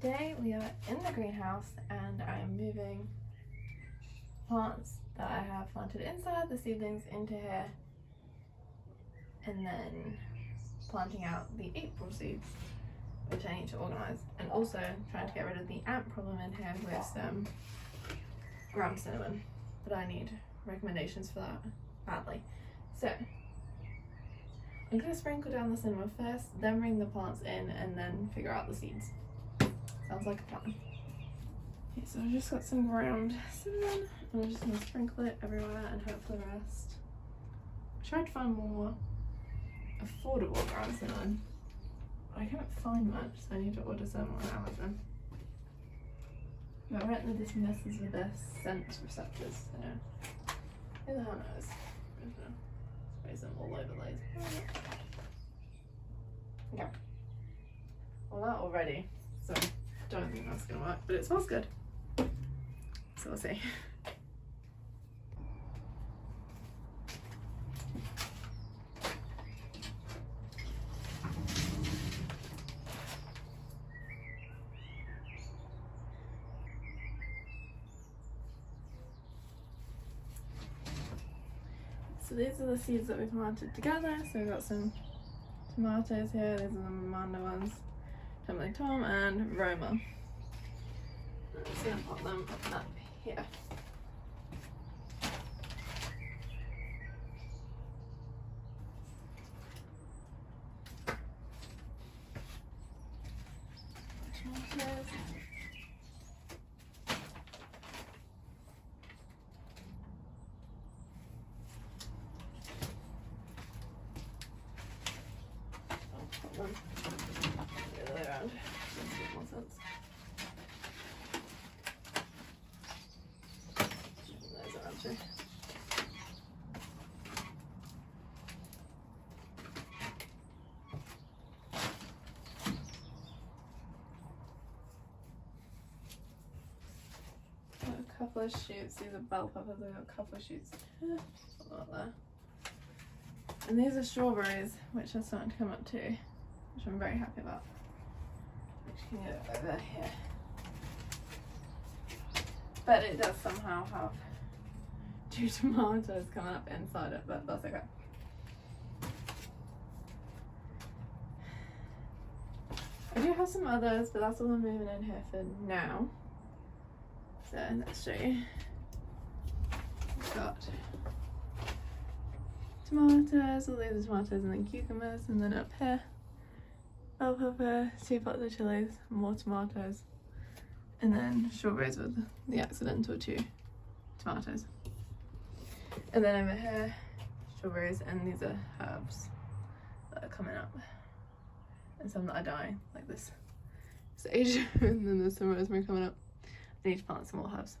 Today we are in the greenhouse and I am moving plants that I have planted inside, the seedlings, into here, and then planting out the April seeds, which I need to organise, and also trying to get rid of the ant problem in here with some ground cinnamon, but I need recommendations for that badly. So I'm going to sprinkle down the cinnamon first, then bring the plants in, and then figure out the seeds. Sounds like a plan. Okay, so I've just got some ground cinnamon, and I'm just going to sprinkle it everywhere and hope for the rest. I tried to find more affordable ground cinnamon, but I can't find much, so I need to order some on Amazon. But apparently this messes with their scent receptors, so who the hell knows? I'm just gonna spray some all over the place. Okay. Well, that already, so I don't think that's gonna work, but it smells good. So we'll see. So these are the seeds that we've planted together. So we've got some tomatoes here. These are the Amanda ones. Tumbling Tom and Roma. I'm just going to put them up here. Tomatoes. Them the other way around. Makes a bit more sense. Those are empty. Got a couple of shoots. These are bell peppers. I've got a couple of shoots. A lot there. And these are strawberries, which are starting to come up too, which I'm very happy about. Which can get over here. But it does somehow have 2 tomatoes coming up inside it, but that's okay. I do have some others, but that's all I'm moving in here for now. So let's show you. We've got tomatoes, all these are tomatoes, and then cucumbers, and then up here, bell pepper, 2 pots of chilies, more tomatoes, and then strawberries with the accidental 2 tomatoes. And then over here, strawberries, and these are herbs that are coming up, and some that are dying, like this sage, and then there's some rosemary coming up. I need to plant some more herbs.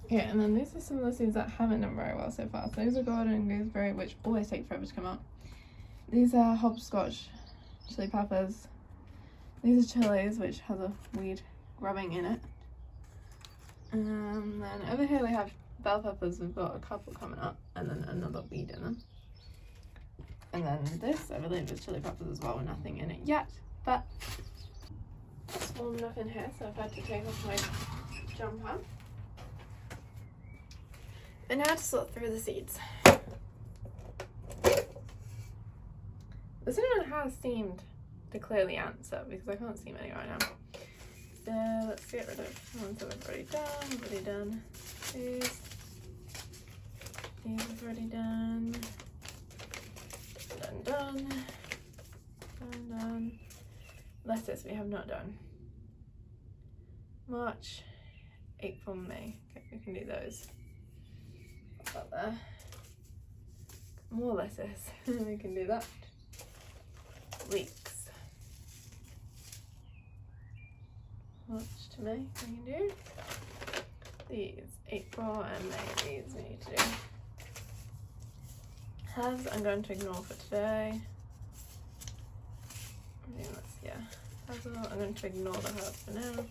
Okay, and then these are some of the seeds that haven't done very well so far. So these are golden gooseberry, which always take forever to come out. These are hopscotch chili peppers. These are chilies, which has a weed grubbing in it. And then over here we have bell peppers. We've got a couple coming up, and then another weed in them. And then this, I believe, is chili peppers as well, with nothing in it yet. But it's warm enough in here, so I've had to take off my jumper. But now to sort through the seeds. The cinnamon has seemed to clear the ants up because I can't see many right now. So let's get rid of the ones that we've already done. We've already done these. These we've already done. Done. Lettuce we have not done. March, April, May. Okay, we can do those. Up there. More lettuce. We can do that. Leeks. March to May we can do. These, April and May, these we need to do. Herbs I'm going to ignore for today. I think that's, yeah. Basil, I'm going to ignore the herbs for now.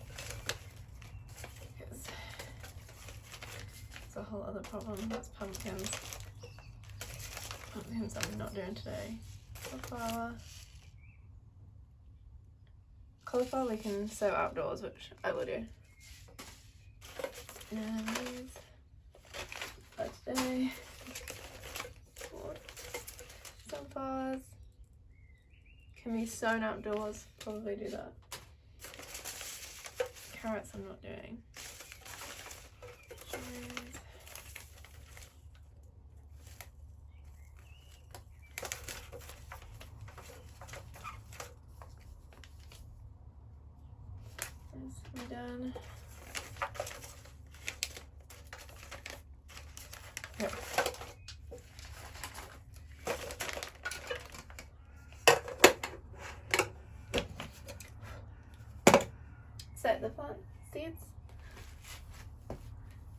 Because it's a whole other problem. That's pumpkins. Pumpkins things I'm not doing today. Cauliflower we can sow outdoors, which I will do. And these are today. Sunflowers can be sown outdoors, probably do that. Carrots I'm not doing. This is done. Yep. Set the plant seeds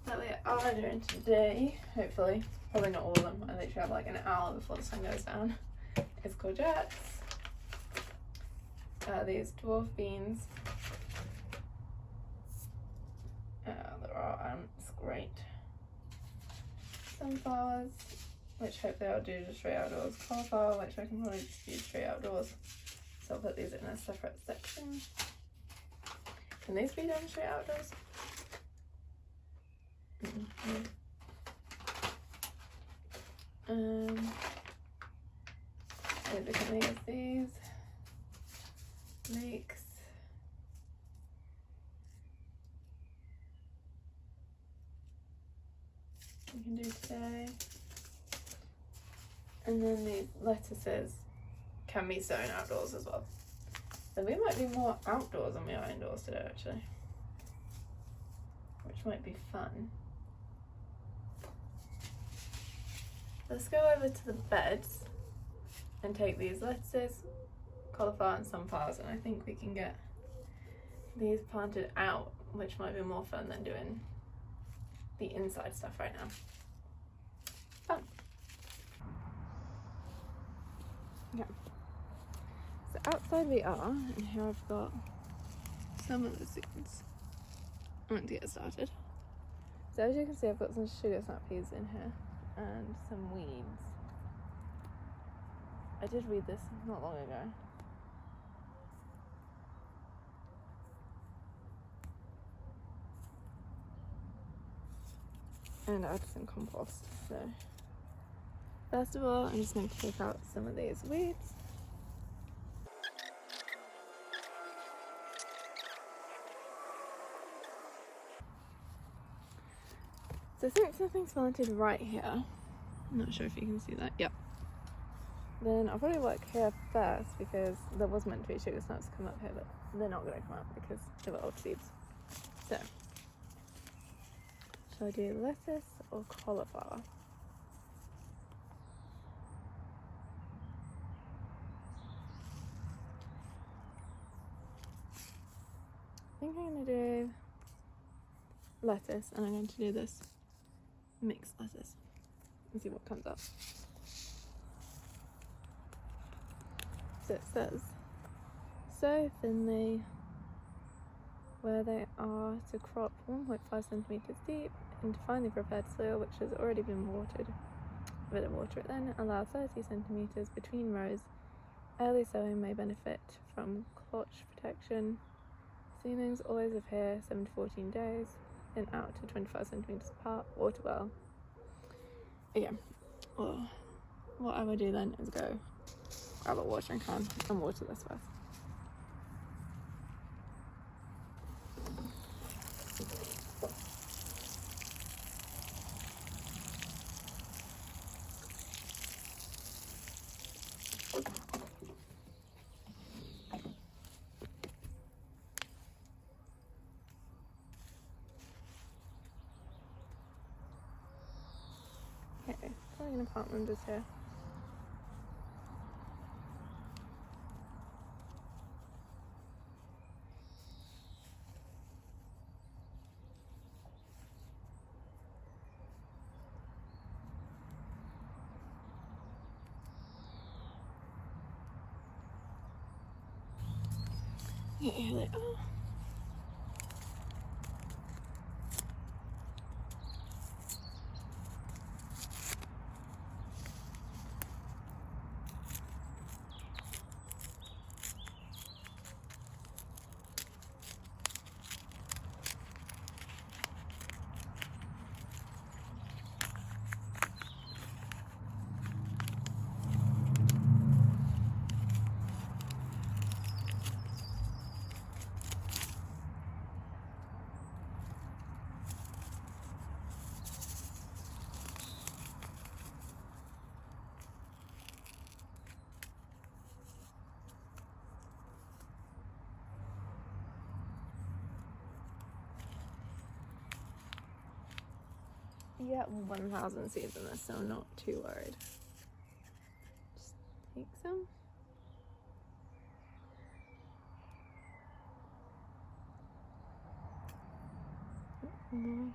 that we are doing today, hopefully. Probably not all of them. I literally have like an hour before the sun goes down. It's courgettes. These dwarf beans. There are ants, great. Sunflowers, which hopefully I'll do just straight outdoors. Cauliflower, which I can probably just do straight outdoors. So I'll put these in a separate section. Can these be done straight outdoors? Different things, these leeks. We can do today. And then these lettuces can be sown outdoors as well. So we might be more outdoors than we are indoors today actually, which might be fun. Let's go over to the beds and take these lettuces, cauliflower and sunflowers, and I think we can get these planted out, which might be more fun than doing the inside stuff right now. Fun. Yeah. So outside we are, and here I've got some of the seeds. I want to get started. So as you can see, I've got some sugar snap peas in here and some weeds. I did read this not long ago. And add some compost. So first of all, I'm just going to take out some of these weeds. So I think something's planted right here. I'm not sure if you can see that. Yep. Then I'll probably work here first because there was meant to be sugar snaps come up here, but they're not going to come up because they were old seeds. So, shall I do lettuce or cauliflower? I think I'm going to do lettuce, and I'm going to do this mixed lettuce and see what comes up. So it says, sow thinly where they are to crop 1.5 centimeters deep into finely prepared soil which has already been watered. A bit of water it then. Allow 30 centimeters between rows. Early sowing may benefit from clutch protection. Seedlings always appear 7 to 14 days and out to 25 centimeters apart. Water well. Again, well, what I would do then is go grab a watering can and water this first. Okay, I'm going to plant them just here. Yeah, here they are. get 1,000 seeds in this, so I'm not too worried. Just take some. More.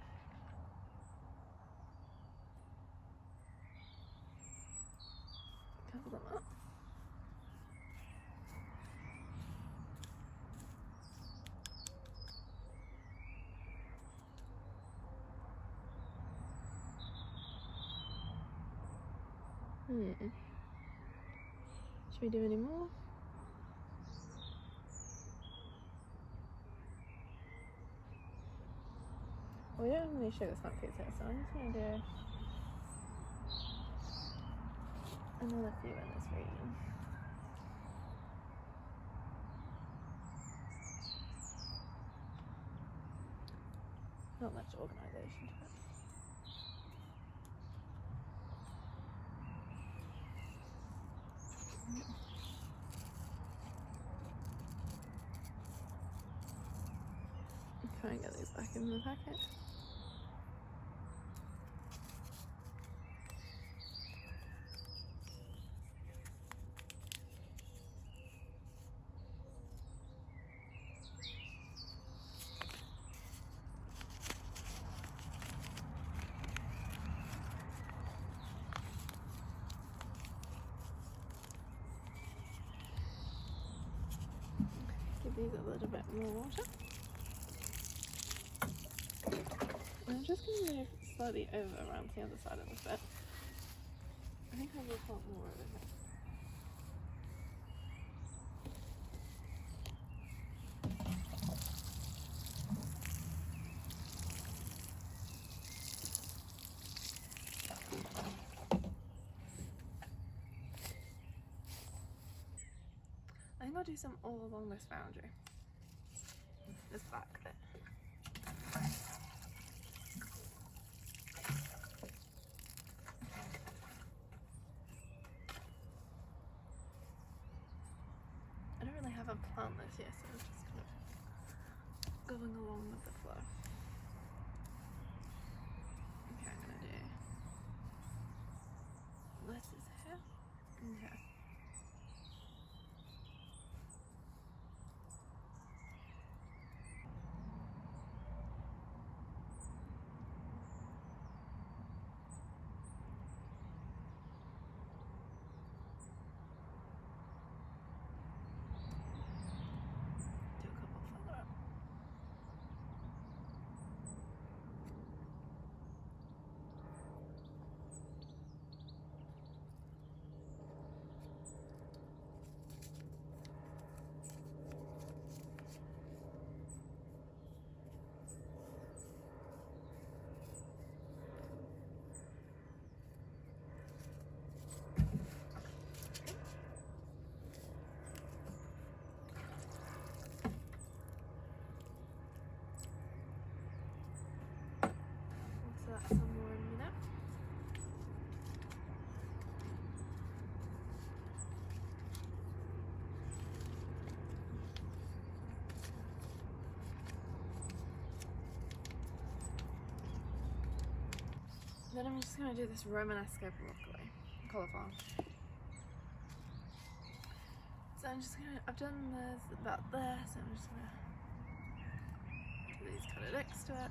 Cover them up. Should we do any more? We don't have any sugar snap cakes here, so I'm just going to do another few in this region. Not much organisation to it. Try and get these back in the packet. Give these a little bit more water. I'm just going to move slightly over around to the other side of the bit. I think I will plant more over here. I think I'll do some all along this boundary. This back bit. I don't really have a plant this year, so I'm just kind of going along with the flow. Okay, I'm gonna do lettuce here. Okay. Some more in there. Then I'm just going to do this Romanesco broccoli, cauliflower. So I'm just going to, I've done this about there, so I'm just going to do these kind of next to it.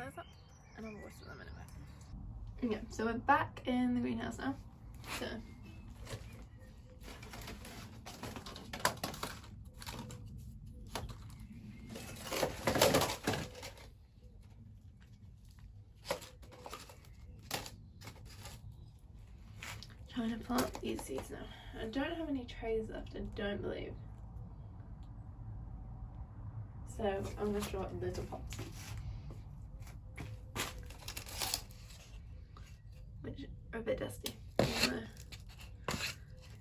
those up and I'll water them in a bit. Okay, so we're back in the greenhouse now. So trying to plant these seeds now. I don't have any trays left, I don't believe. So I'm going to draw little pots, which are a bit dusty.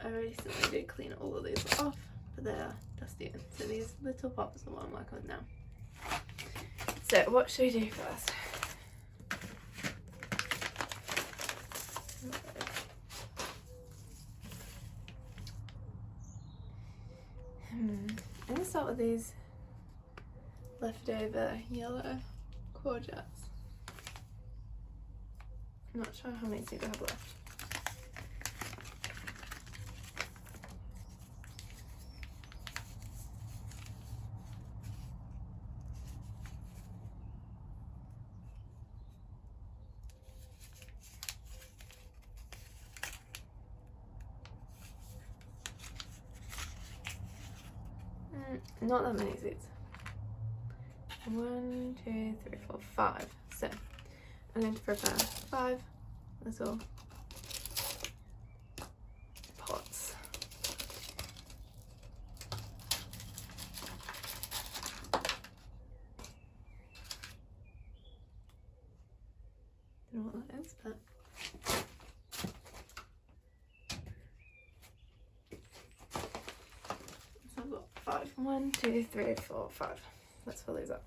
I recently did clean all of these off, but they are dusty. So these little pots are what I'm working with now. So what should we do first? I'm going to start with these leftover yellow courgettes. I'm not sure how many seeds I have left. Not that many seeds. 1, 2, 3, 4, 5. So I'm going to prepare 5 little pots. Don't know what that is, but so I've got 5. 1, 2, 3, 4, 5. Let's fill these up.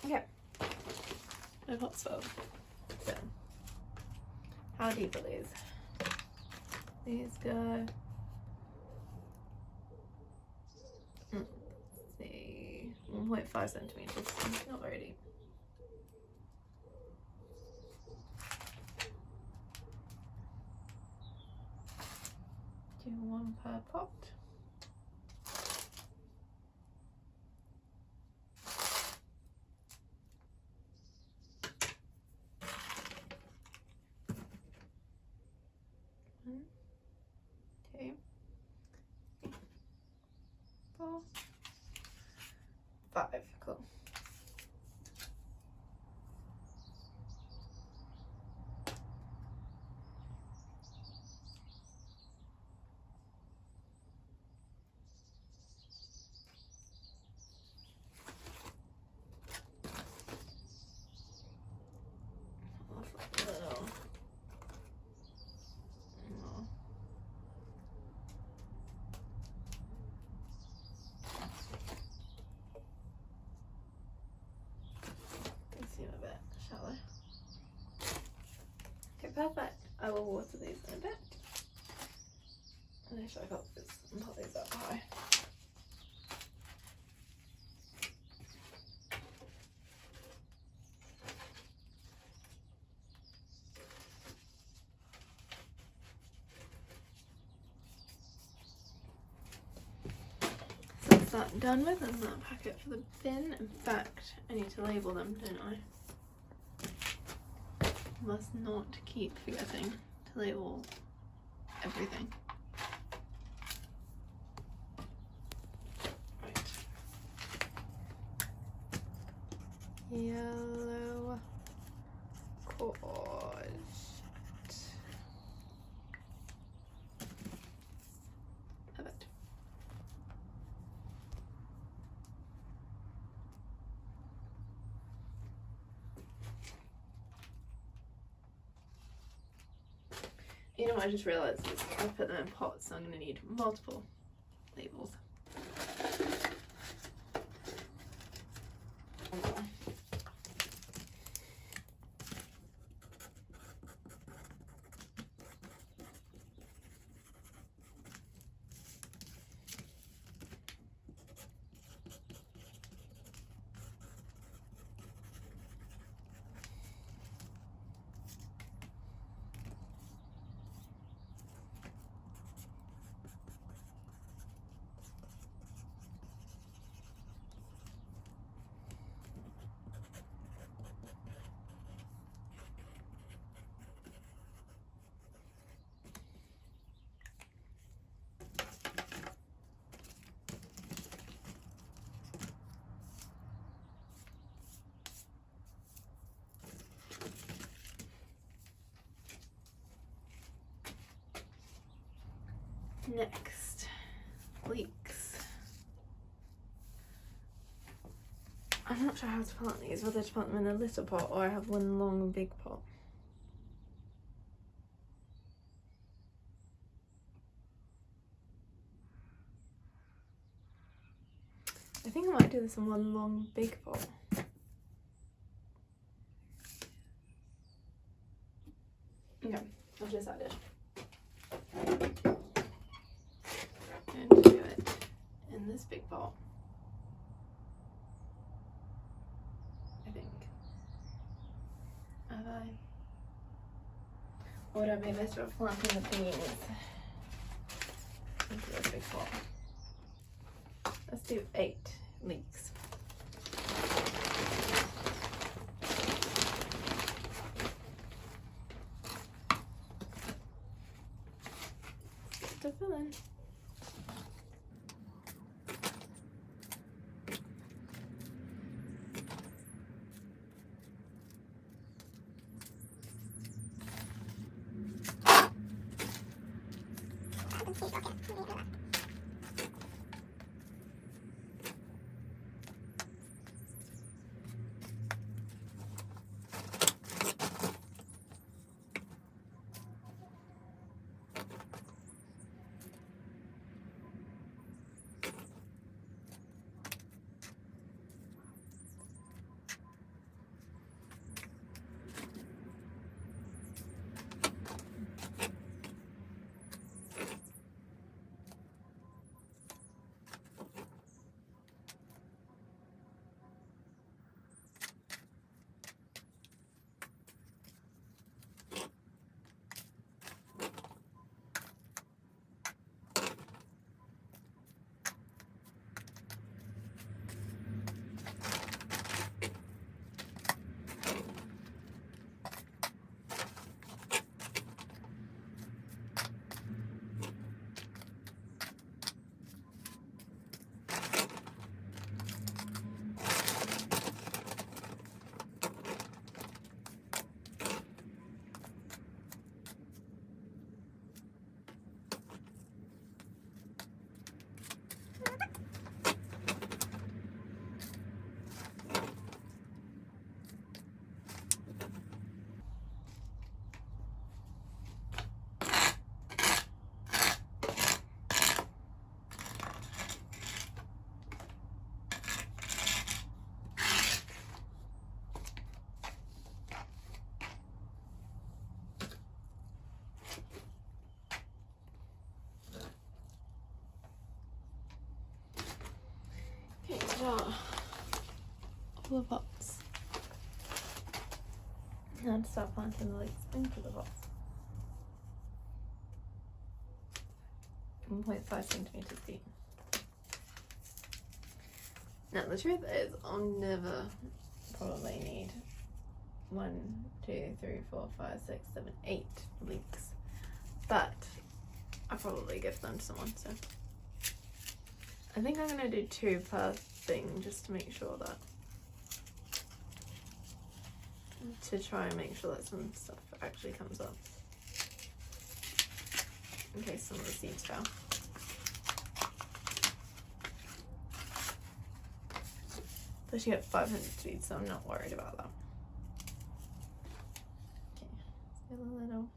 Okay, my pot's full. So, how deep are these? These go, let's see, 1.5 centimeters, not very deep. Do 1 per pot. Four, 5, cool. Perfect. I will water these in a bit. And actually I got this and put these up high. So that's that done with, and that packet for the bin. In fact, I need to label them, don't I? Must not keep forgetting to label everything. Right. Yellow courgette. Perfect. You know what I just realised is I put them in pots, so I'm going to need multiple labels. Next, leeks. I'm not sure how to plant these, whether to plant them in a little pot or I have one long big pot. I think I might do this in one long big pot. Okay, I've decided. And do it in this big pot. I think. Have I? Or would I be better at planting the beans into this big pot? Let's do 8 leeks. To fill in. Okay, ta-da. All the pots. Now to start planting the leeks into the pots. 1.5 centimeters deep. Now the truth is, I'll never probably need 1, 2, 3, 4, 5, 6, 7, 8 leeks, but I probably give them to someone, so I think I'm gonna do 2 per thing just to make sure that, to try and make sure that some stuff actually comes up in case some of the seeds fail. But you get 500 seeds, so I'm not worried about that. Okay, let's get a little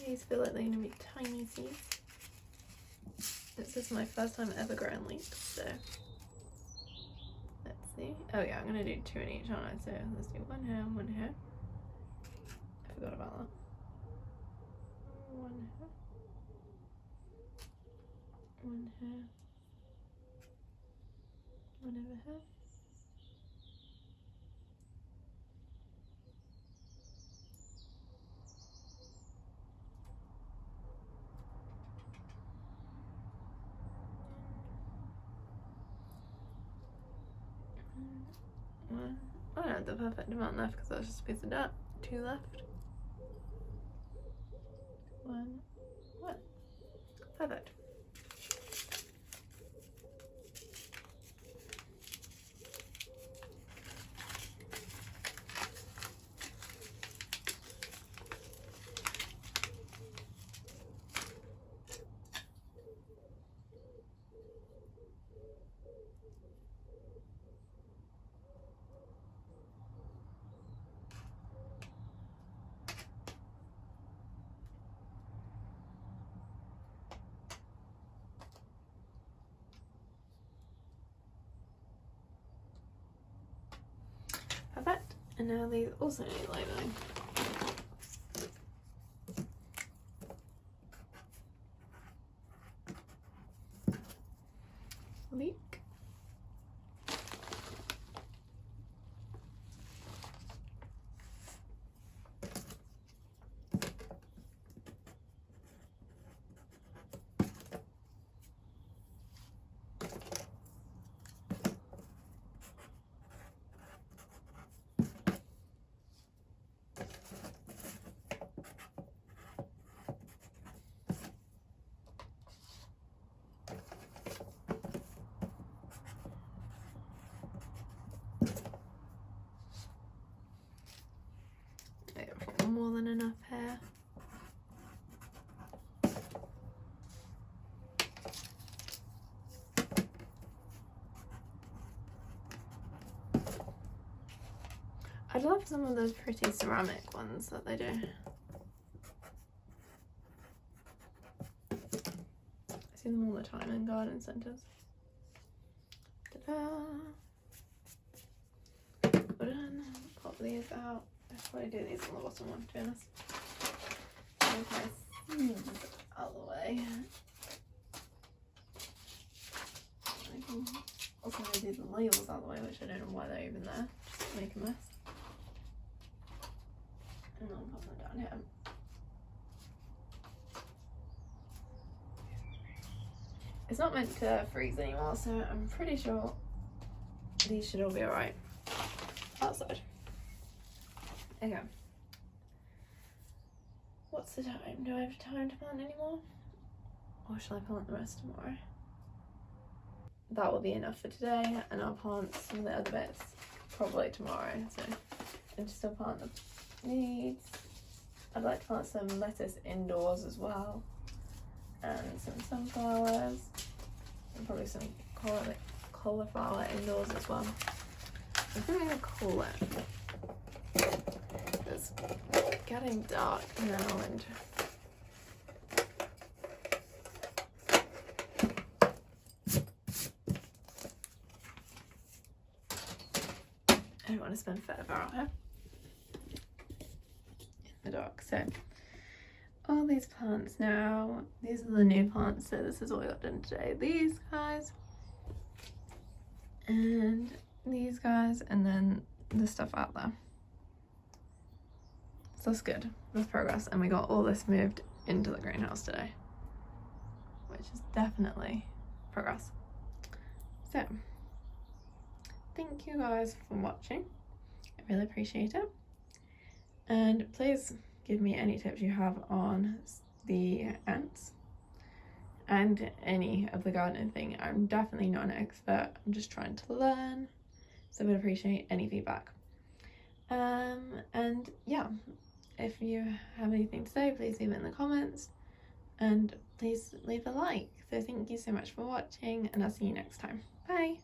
These feel like they're going to be tiny seeds. This is my first time ever growing leeks, so let's see. Oh yeah, I'm going to do 2 in each, aren't I? So let's do 1 here, 1 here. I forgot about that. 1 here. 1 here. 1 over here. I don't have the perfect amount left because that's just a piece of dirt. 2 left. 1. Perfect. Perfect. And now these also need labeling. Leek. More than enough hair. I'd love some of those pretty ceramic ones that they do. I see them all the time in garden centres. Ta-da! Pop these out. I should probably do these on the bottom one, to be honest. Move my seeds out of the way. I can also do the labels out of the way, which I don't know why they're even there. Just to make a mess. And then I'll pop them down here. It's not meant to freeze anymore, so I'm pretty sure these should all be alright outside. Okay. What's the time? Do I have time to plant anymore? Or shall I plant the rest tomorrow? That will be enough for today, and I'll plant some of the other bits probably tomorrow. So, and still plant the weeds. I'd like to plant some lettuce indoors as well, and some sunflowers, and probably some cauliflower indoors as well. I think I'm gonna cool it. It's getting dark now, and I don't want to spend forever on it in the dark. So all these plants now, these are the new plants, so this is what we got done today. These guys and these guys, and then the stuff out there. So that's good, that's progress, and we got all this moved into the greenhouse today, which is definitely progress. So thank you guys for watching, I really appreciate it, and please give me any tips you have on the ants and any of the gardening thing. I'm definitely not an expert, I'm just trying to learn, so I would appreciate any feedback. And yeah, if you have anything to say, please leave it in the comments, and please leave a like. So thank you so much for watching, and I'll see you next time. Bye!